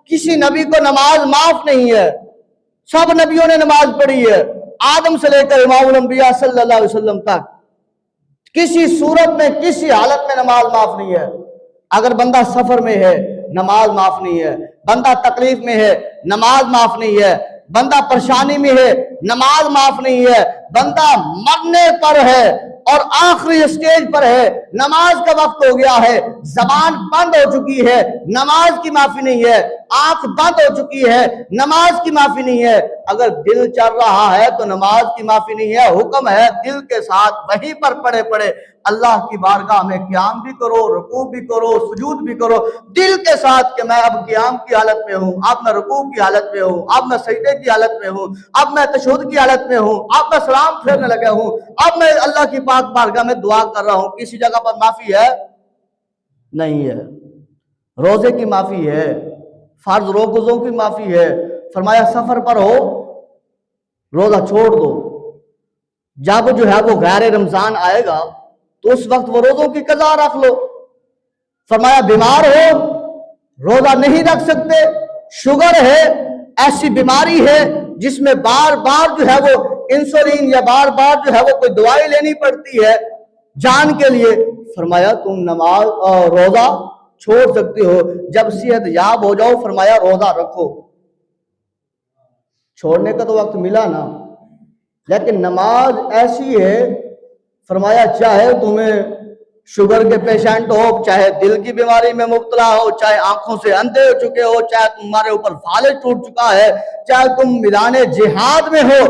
کسی نبی کو نماز معاف نہیں ہے، سب نبیوں نے نماز پڑھی ہے، آدم سے لے کر امام الانبیاء صلی اللہ علیہ وسلم تک کسی صورت میں کسی حالت میں نماز معاف نہیں ہے۔ اگر بندہ سفر میں ہے نماز معاف نہیں ہے، بندہ تکلیف میں ہے نماز معاف نہیں ہے، بندہ پریشانی میں ہے نماز معاف نہیں ہے، بندہ مرنے پر ہے اور آخری اسٹیج پر ہے، نماز کا وقت ہو گیا ہے، زبان بند ہو چکی ہے، نماز کی معافی نہیں ہے، آنکھ بند ہو چکی ہے، نماز کی معافی نہیں ہے، اگر دل چل رہا ہے تو نماز کی معافی نہیں ہے۔ حکم ہے دل کے ساتھ وہیں پر پڑے پڑے اللہ کی بارگاہ میں قیام بھی کرو، رکوع بھی کرو، سجود بھی کرو، دل کے ساتھ کہ میں اب قیام کی حالت میں ہوں، اب میں رکوع کی حالت میں ہوں، اب میں سجدے کی حالت میں ہوں، اب میں تشہد کی حالت میں ہوں، اب میں سلام پھیرنے لگا ہوں، اب میں اللہ کی پاک بارگاہ میں دعا کر رہا ہوں۔ کسی جگہ پر معافی ہے؟ نہیں ہے۔ روزے کی معافی ہے، فرض روزوں کی معافی ہے۔ فرمایا سفر پر ہو روزہ چھوڑ دو، جب جو ہے وہ غیر رمضان آئے گا تو اس وقت وہ روزوں کی قضا رکھ لو۔ فرمایا بیمار ہو روزہ نہیں رکھ سکتے، شوگر ہے، ایسی بیماری ہے جس میں بار بار جو ہے وہ انسولین یا بار بار جو ہے وہ کوئی دوائی لینی پڑتی ہے جان کے لیے، فرمایا تم نماز اور روزہ چھوڑ سکتے ہو، جب صحت یاب ہو جاؤ فرمایا روزہ رکھو۔ چھوڑنے کا تو وقت ملا نا، لیکن نماز ایسی ہے، فرمایا چاہے تمہیں شوگر کے پیشنٹ ہو، چاہے دل کی بیماری میں مبتلا ہو، چاہے آنکھوں سے اندھے ہو چکے ہو، چاہے تمہارے اوپر فالج ٹوٹ چکا ہے، چاہے تم میدان جہاد میں ہو،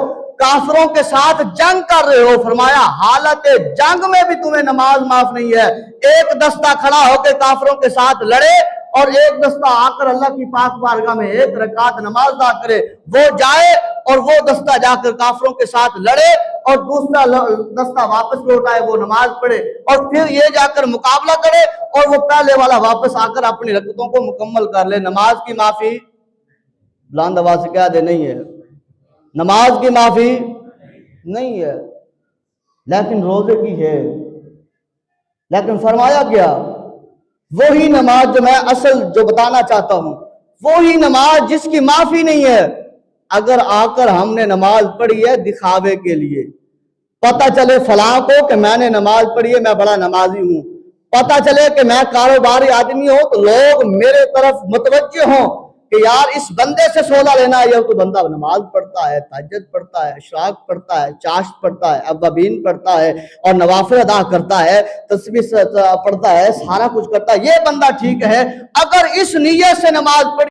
کافروں کے ساتھ جنگ کر رہے ہو، فرمایا حالت جنگ میں بھی تمہیں نماز معاف نہیں ہے۔ ایک دستہ کھڑا ہو کے کافروں کے ساتھ لڑے اور ایک دستہ آ کر اللہ کی پاک بارگاہ میں ایک رکعت نماز ادا کرے، وہ جائے اور وہ دستہ جا کر کافروں کے ساتھ لڑے اور دوسرا دستہ واپس لوٹائے، وہ نماز پڑھے اور پھر یہ جا کر مقابلہ کرے اور وہ پہلے والا واپس آ کر اپنی رکعتوں کو مکمل کر لے۔ نماز کی معافی بلند آواز سے کہہ دے نہیں ہے، نماز کی معافی نہیں ہے، لیکن روزے کی ہے۔ لیکن فرمایا کیا؟ وہی نماز جو میں اصل جو بتانا چاہتا ہوں، وہی نماز جس کی معافی نہیں ہے۔ اگر آ کر ہم نے نماز پڑھی ہے دکھاوے کے لیے، پتہ چلے فلاں کو کہ میں نے نماز پڑھی ہے، میں بڑا نمازی ہوں، پتہ چلے کہ میں کاروباری آدمی ہوں تو لوگ میرے طرف متوجہ ہوں کہ یار اس بندے سے سودا لینا ہے، یہ تو بندہ نماز پڑھتا ہے، تہجد پڑھتا ہے، اشراق پڑھتا ہے، چاشت پڑھتا ہے، اوابین پڑھتا ہے اور نوافل ادا کرتا ہے، تسبیح پڑھتا ہے، سارا کچھ کرتا ہے، یہ بندہ ٹھیک ہے۔ اگر اس نیت سے نماز پڑھی